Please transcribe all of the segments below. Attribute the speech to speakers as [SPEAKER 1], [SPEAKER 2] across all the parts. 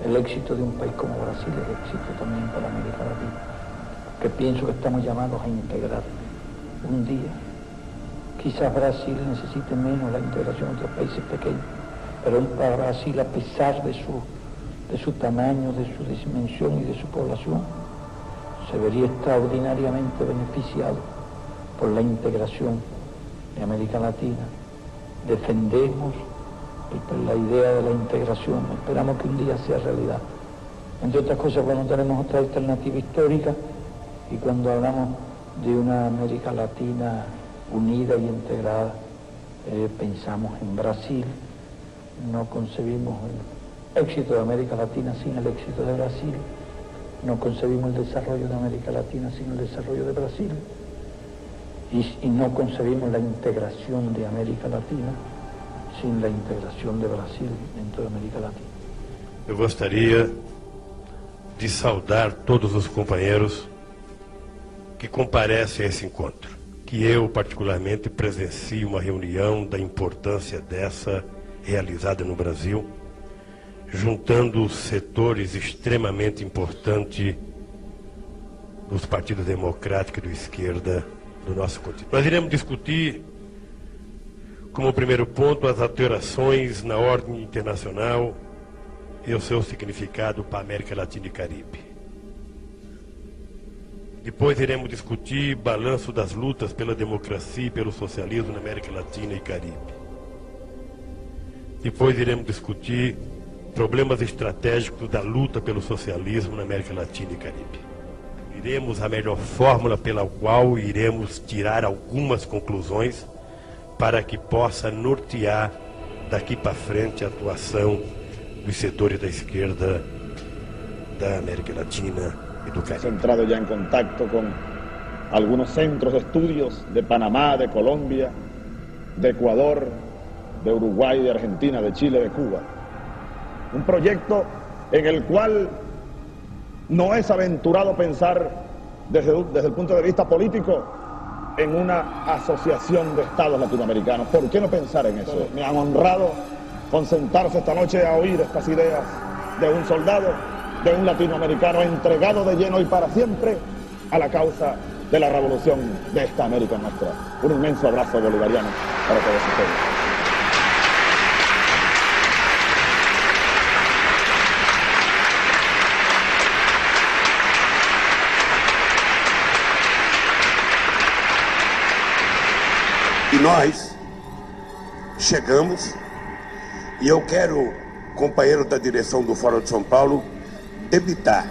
[SPEAKER 1] El éxito de un país como Brasil es éxito también para América Latina, que pienso que estamos llamados a integrar un día. Quizás Brasil necesite menos la integración de otros países pequeños, pero para Brasil, a pesar de su tamaño, de su dimensión y de su población, se vería extraordinariamente beneficiado por la integración de América Latina. Defendemos la idea de la integración, esperamos que un día sea realidad. Entre otras cosas, cuando tenemos otra alternativa histórica y cuando hablamos de una América Latina unida y integrada, pensamos en Brasil. No concebimos el éxito de América Latina sin el éxito de Brasil. No concebimos el desarrollo de América Latina sin el desarrollo de Brasil. Y no concebimos la integración de América Latina sin la integração de Brasil dentro da América Latina.
[SPEAKER 2] Eu gostaria de saudar todos os companheiros que comparecem a esse encontro, que eu particularmente presencio uma reunião da importância dessa realizada no Brasil, juntando setores extremamente importantes dos partidos democráticos e de esquerda do nosso continente. Nós iremos discutir como primeiro ponto as alterações na ordem internacional e o seu significado para a América Latina e Caribe. Depois iremos discutir balanço das lutas pela democracia e pelo socialismo na América Latina e Caribe. Depois iremos discutir problemas estratégicos da luta pelo socialismo na América Latina e Caribe. Iremos a melhor fórmula pela qual iremos tirar algumas conclusões para que possa nortear daqui para frente a atuação dos setores da esquerda da América Latina y do Caribe.
[SPEAKER 3] Hemos entrado ya en contacto con algunos centros de estudios de Panamá, de Colombia, de Ecuador, de Uruguay, de Argentina, de Chile, de Cuba. Un proyecto en el cual no es aventurado pensar desde el punto de vista político en una asociación de estados latinoamericanos. ¿Por qué no pensar en eso? Me han honrado con sentarse esta noche a oír estas ideas de un soldado, de un latinoamericano entregado de lleno y para siempre a la causa de la revolución de esta América nuestra. Un inmenso abrazo bolivariano para todos ustedes.
[SPEAKER 4] E nós chegamos, e eu quero, companheiro da direção do Fórum de São Paulo, debitar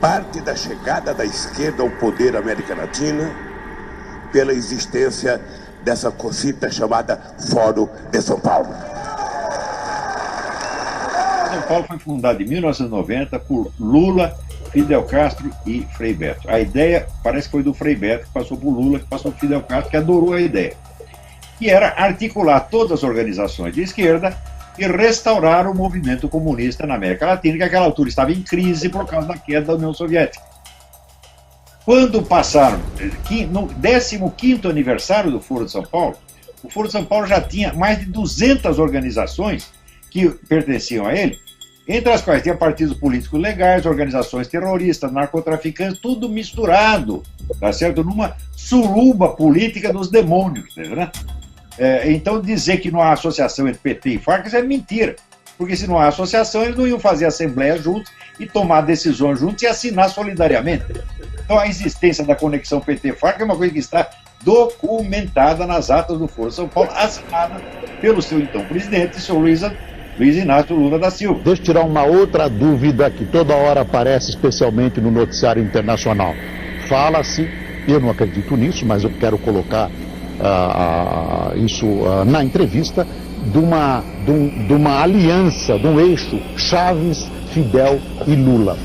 [SPEAKER 4] parte da chegada da esquerda ao poder da América Latina pela existência dessa cosita chamada Fórum de São Paulo.
[SPEAKER 5] São Paulo foi fundado em 1990 por Lula, Fidel Castro e Frei Beto. A ideia parece que foi do Frei Beto, que passou por Lula, que passou por Fidel Castro, que adorou a ideia. Que era articular todas as organizações de esquerda e restaurar o movimento comunista na América Latina, que naquela altura estava em crise por causa da queda da União Soviética. Quando passaram, no 15º aniversário do Foro de São Paulo, o Foro de São Paulo já tinha mais de 200 organizações que pertenciam a ele, entre as quais tinha partidos políticos legais, organizações terroristas, narcotraficantes, tudo misturado, tá certo? Numa suruba política dos demônios, né? Então dizer que não há associação entre PT e Farc, isso é mentira, porque se não há associação, eles não iam fazer assembleia juntos e tomar decisões juntos e assinar solidariamente. Então a existência da conexão PT-Farc é uma coisa que está documentada nas atas do Foro de São Paulo, assinada pelo seu então presidente, senhor Luiz Inácio Lula da Silva.
[SPEAKER 6] Deixa eu tirar uma outra dúvida que toda hora aparece, especialmente no noticiário internacional. Fala-se, eu não acredito nisso, mas eu quero colocar isso na entrevista, de uma aliança, de um eixo Chaves, Fidel e Lula.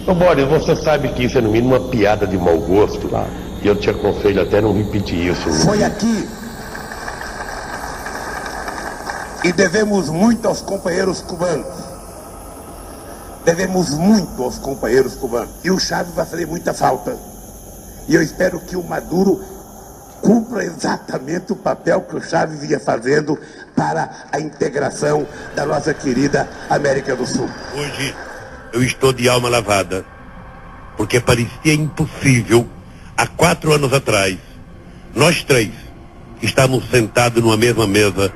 [SPEAKER 2] Ô Boris, você sabe que isso é no mínimo uma piada de mau gosto, claro. E eu te aconselho até não repetir isso.
[SPEAKER 4] Foi aqui. E devemos muito aos companheiros cubanos. Devemos muito aos companheiros cubanos. E o Chávez vai fazer muita falta. E eu espero que o Maduro cumpra exatamente o papel que o Chávez ia fazendo para a integração da nossa querida América do Sul.
[SPEAKER 7] Hoje eu estou de alma lavada, porque parecia impossível, há 4 anos atrás, nós 3 estávamos sentados numa mesma mesa,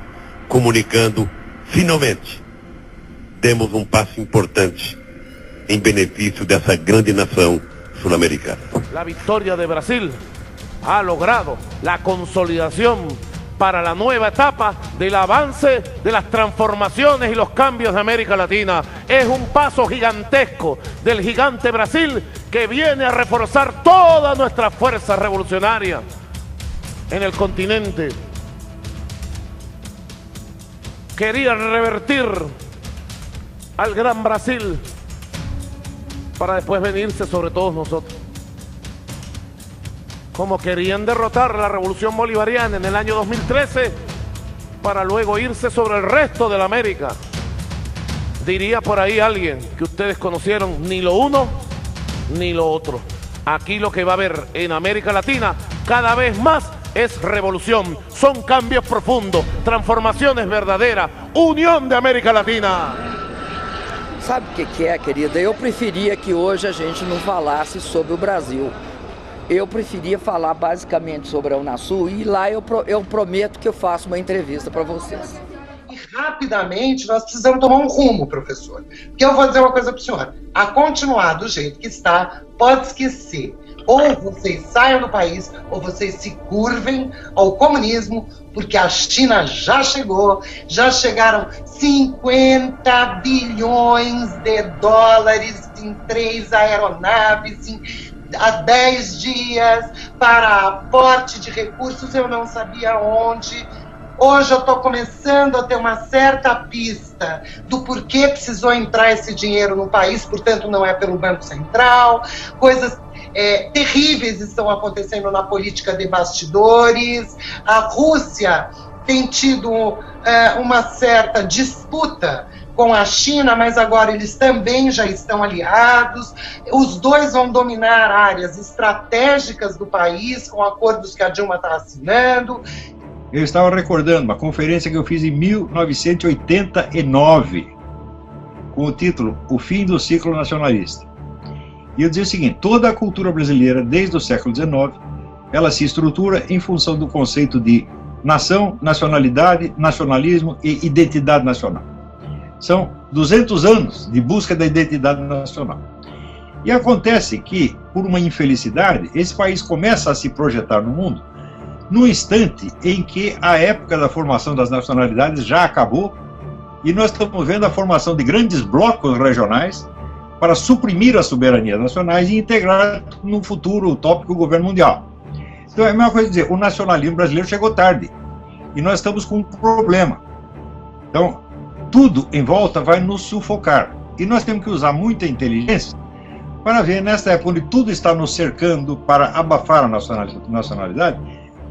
[SPEAKER 7] comunicando, finalmente, demos um passo importante em benefício dessa grande nação sul-americana.
[SPEAKER 8] La victoria de Brasil ha logrado la consolidación para la nueva etapa del avance de las transformaciones y los cambios de América Latina. Es un paso gigantesco del gigante Brasil que viene a reforzar toda nuestra fuerza revolucionaria en el continente. Querían revertir al gran Brasil para después venirse sobre todos nosotros. Como querían derrotar la revolución bolivariana en el año 2013 para luego irse sobre el resto de la América. Diría por ahí alguien que ustedes conocieron, ni lo uno ni lo otro. Aquí lo que va a haber en América Latina cada vez más es revolución, son cambios profundos, transformaciones verdaderas, unión de América Latina.
[SPEAKER 9] Sabe o que é, querida? Eu preferia que hoje a gente não falasse sobre o Brasil. Eu preferia falar basicamente sobre a Unasul e lá eu prometo que eu faço uma entrevista para vocês.
[SPEAKER 10] E rapidamente nós precisamos tomar um rumo, professor. Porque eu vou dizer uma coisa para o senhor. A continuar do jeito que está, pode esquecer. Ou vocês saiam do país, ou vocês se curvem ao comunismo, porque a China já chegou, já chegaram 50 bilhões de dólares em 3 aeronaves, há 10 dias, para aporte de recursos, eu não sabia onde. Hoje eu estou começando a ter uma certa pista do porquê precisou entrar esse dinheiro no país, portanto não é pelo Banco Central, coisas terríveis estão acontecendo na política de bastidores. A Rússia tem tido uma certa disputa com a China, mas agora eles também já estão aliados. Os dois vão dominar áreas estratégicas do país com acordos que a Dilma está assinando.
[SPEAKER 5] Eu estava recordando uma conferência que eu fiz em 1989, com o título O Fim do Ciclo Nacionalista. E eu dizia o seguinte: toda a cultura brasileira, desde o século XIX, ela se estrutura em função do conceito de nação, nacionalidade, nacionalismo e identidade nacional. São 200 anos de busca da identidade nacional. E acontece que, por uma infelicidade, esse país começa a se projetar no mundo no instante em que a época da formação das nacionalidades já acabou e nós estamos vendo a formação de grandes blocos regionais para suprimir as soberanias nacionais e integrar no futuro utópico o governo mundial. Então é a mesma coisa dizer, o nacionalismo brasileiro chegou tarde e nós estamos com um problema. Então, tudo em volta vai nos sufocar e nós temos que usar muita inteligência para ver, nesta época onde tudo está nos cercando para abafar a nacionalidade,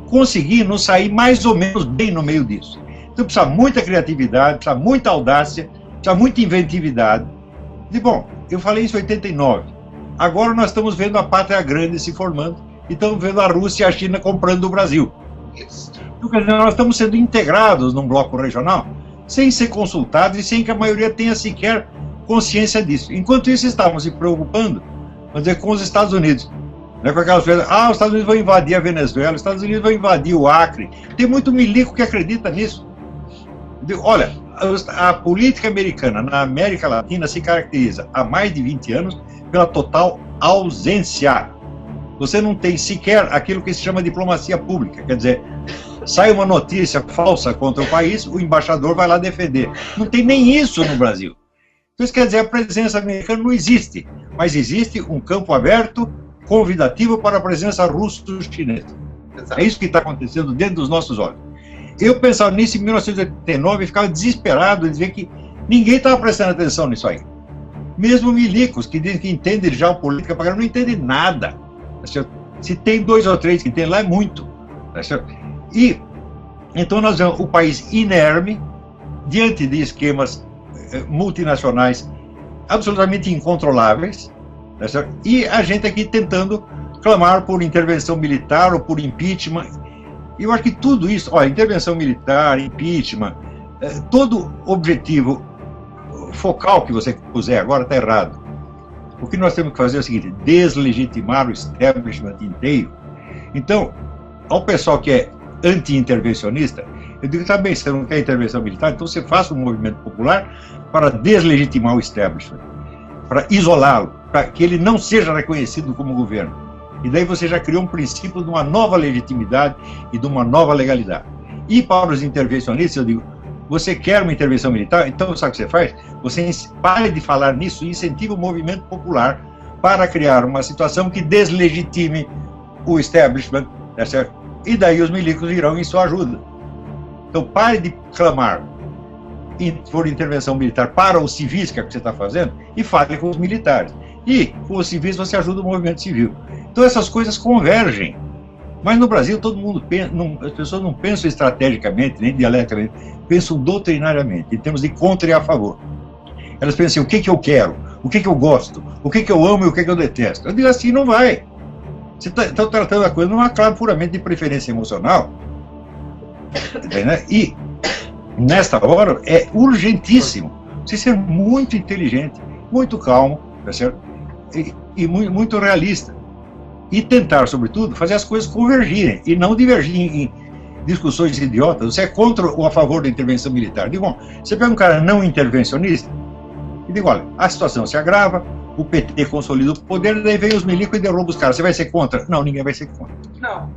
[SPEAKER 5] conseguir nos sair mais ou menos bem no meio disso. Então precisa muita criatividade, precisa muita audácia, precisa muita inventividade. E bom, eu falei isso em 89. Agora nós estamos vendo a pátria grande se formando e estamos vendo a Rússia e a China comprando o Brasil. Então, quer dizer, nós estamos sendo integrados num bloco regional sem ser consultados e sem que a maioria tenha sequer consciência disso. Enquanto isso, estávamos se preocupando, vamos dizer, com os Estados Unidos. Né, com aquelas coisas, os Estados Unidos vão invadir a Venezuela, os Estados Unidos vão invadir o Acre. Tem muito milico que acredita nisso. Olha, a política americana na América Latina se caracteriza há mais de 20 anos pela total ausência. Você não tem sequer aquilo que se chama diplomacia pública, quer dizer, sai uma notícia falsa contra o país, o embaixador vai lá defender. Não tem nem isso no Brasil. Então isso quer dizer, a presença americana não existe, mas existe um campo aberto, convidativo para a presença russo-chinesa. É isso que está acontecendo dentro dos nossos olhos. Eu pensava nisso em 1989 e ficava desesperado de ver que ninguém estava prestando atenção nisso aí. Mesmo milicos, que dizem que entendem já política, não entendem nada. Se tem 2 ou 3 que entendem lá, é muito. E, então nós vemos o país inerme, diante de esquemas multinacionais absolutamente incontroláveis, e a gente aqui tentando clamar por intervenção militar ou por impeachment. E eu acho que tudo isso, intervenção militar, impeachment, todo objetivo focal que você puser agora está errado. O que nós temos que fazer é o seguinte: deslegitimar o establishment inteiro. Então, ao pessoal que é anti-intervencionista, eu digo, tá bem, você não quer intervenção militar, então você faça um movimento popular para deslegitimar o establishment, para isolá-lo, para que ele não seja reconhecido como governo. E daí você já criou um princípio de uma nova legitimidade e de uma nova legalidade. E para os intervencionistas, eu digo, você quer uma intervenção militar? Então, sabe o que você faz? Você pare de falar nisso e incentiva o movimento popular para criar uma situação que deslegitime o establishment, tá certo? E daí os milicos irão em sua ajuda. Então, pare de clamar por intervenção militar para os civis, que é o que você está fazendo, e fale com os militares. E com os civis você ajuda o movimento civil. Então, essas coisas convergem. Mas no Brasil, todo mundo pensa, as pessoas não pensam estrategicamente, nem dialeticamente, pensam doutrinariamente, em termos de contra e a favor. Elas pensam, o que eu quero, o que eu gosto, o que eu amo e o que eu detesto. Eu digo assim, não vai. Você está tratando a coisa numa clave puramente de preferência emocional. Né? E, nesta hora, é urgentíssimo você ser muito inteligente, muito calmo, tá certo? E muito realista. E tentar, sobretudo, fazer as coisas convergirem e não divergir em discussões idiotas. Você é contra ou a favor da intervenção militar? Digo, bom, você pega um cara não intervencionista e digo, olha, a situação se agrava, o PT consolida o poder, daí vem os milicos e derruba os caras. Você vai ser contra? Não, ninguém vai ser contra.
[SPEAKER 10] Não.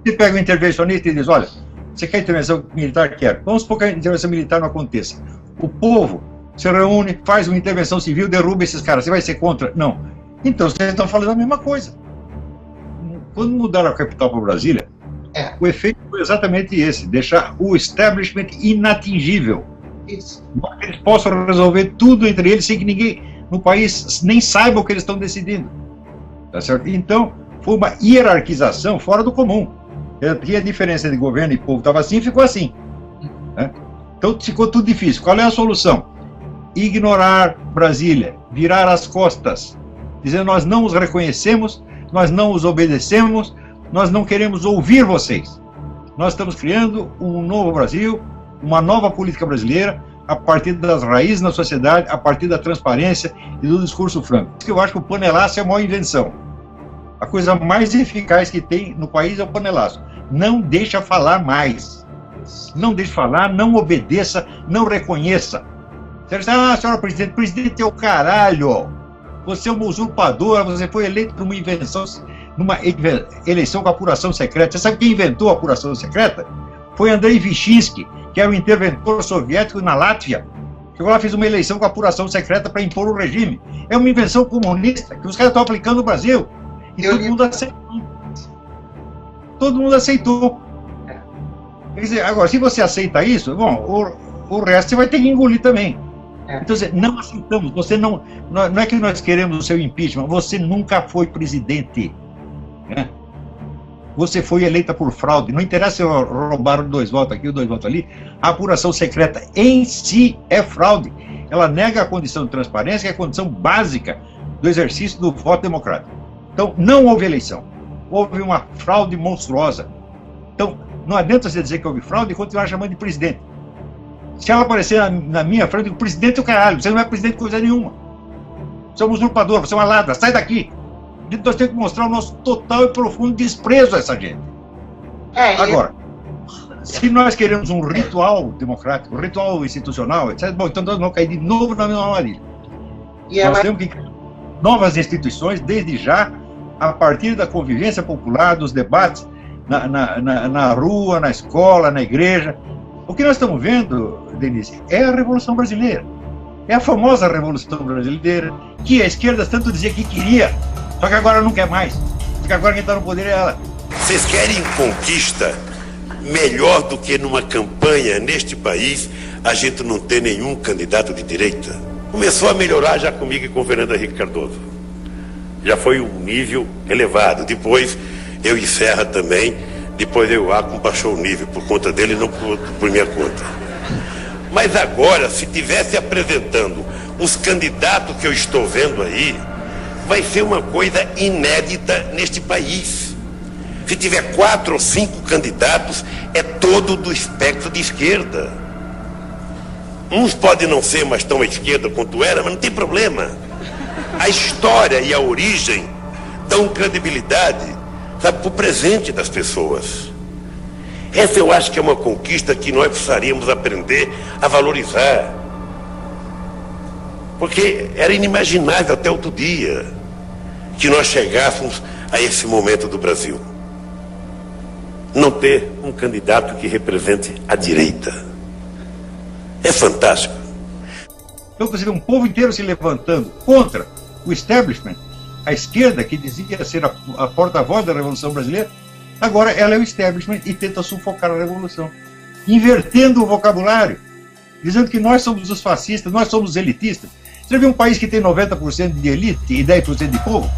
[SPEAKER 5] Você pega o intervencionista e diz, olha, você quer intervenção militar? Quero. Vamos supor que a intervenção militar não aconteça. O povo se reúne, faz uma intervenção civil, derruba esses caras. Você vai ser contra? Não. Então, vocês estão falando a mesma coisa. Quando mudaram a capital para Brasília, o efeito foi exatamente esse, deixar o establishment inatingível.
[SPEAKER 10] Isso.
[SPEAKER 5] Para que eles possam resolver tudo entre eles, sem que ninguém no país nem saiba o que eles estão decidindo. Tá certo? Então, foi uma hierarquização fora do comum. E a diferença de governo e povo estava assim, ficou assim. Né? Então, ficou tudo difícil. Qual é a solução? Ignorar Brasília, virar as costas, dizendo, nós não os reconhecemos, nós não os obedecemos, nós não queremos ouvir vocês. Nós estamos criando um novo Brasil, uma nova política brasileira, a partir das raízes na sociedade, a partir da transparência e do discurso franco. Eu acho que o panelaço é a maior invenção. A coisa mais eficaz que tem no país é o panelaço. Não deixa falar mais. Não deixe falar, não obedeça, não reconheça. Você diz, senhora presidente é o caralho. Você é uma usurpadora, você foi eleito por uma invenção, numa eleição com apuração secreta. Você sabe quem inventou a apuração secreta? Foi Andrei Vyshinsky, que era um interventor soviético na Látvia. Chegou lá, fez uma eleição com apuração secreta para impor o regime. É uma invenção comunista que os caras estão aplicando no Brasil. E todo mundo aceitou. Todo mundo aceitou. Quer dizer, agora, se você aceita isso, bom, o resto você vai ter que engolir também. Então, não aceitamos, você não é que nós queremos o seu impeachment, você nunca foi presidente. Né? Você foi eleita por fraude, não interessa se roubaram 2 votos aqui ou 2 votos ali, a apuração secreta em si é fraude. Ela nega a condição de transparência, que é a condição básica do exercício do voto democrático. Então, não houve eleição, houve uma fraude monstruosa. Então, não adianta você dizer que houve fraude e continuar chamando de presidente. Se ela aparecer na minha frente, eu digo, presidente é o caralho, você não é presidente de coisa nenhuma. Você é um usurpador, você é uma ladra, sai daqui. Nós temos que mostrar o nosso total e profundo desprezo a essa gente. Agora, se nós queremos um ritual democrático, um ritual institucional, etc., bom, então nós vamos cair de novo na mesma armadilha. Nós temos que criar novas instituições, desde já, a partir da convivência popular, dos debates na rua, na escola, na igreja. O que nós estamos vendo, Denise, é a Revolução Brasileira. É a famosa Revolução Brasileira, que a esquerda tanto dizia que queria, só que agora não quer mais. Porque agora quem está no poder é ela.
[SPEAKER 7] Vocês querem conquista melhor do que numa campanha neste país a gente não ter nenhum candidato de direita? Começou a melhorar já comigo e com o Fernando Henrique Cardoso. Já foi um nível elevado. Depois eu e Serra também. Depois eu baixou o nível por conta dele, não por minha conta. Mas agora, se tivesse apresentando os candidatos que eu estou vendo aí, vai ser uma coisa inédita neste país. Se tiver 4 ou 5 candidatos, é todo do espectro de esquerda. Uns podem não ser mais tão à esquerda quanto era, mas não tem problema. A história e a origem dão credibilidade, sabe, para o presente das pessoas. Essa eu acho que é uma conquista que nós precisaríamos aprender a valorizar. Porque era inimaginável até outro dia que nós chegássemos a esse momento do Brasil. Não ter um candidato que represente a direita. É fantástico.
[SPEAKER 5] Então você vê um povo inteiro se levantando contra o establishment, a esquerda, que dizia ser a porta-voz da Revolução Brasileira, agora ela é o establishment e tenta sufocar a Revolução, invertendo o vocabulário, dizendo que nós somos os fascistas, nós somos os elitistas. Você vê um país que tem 90% de elite e 10% de povo?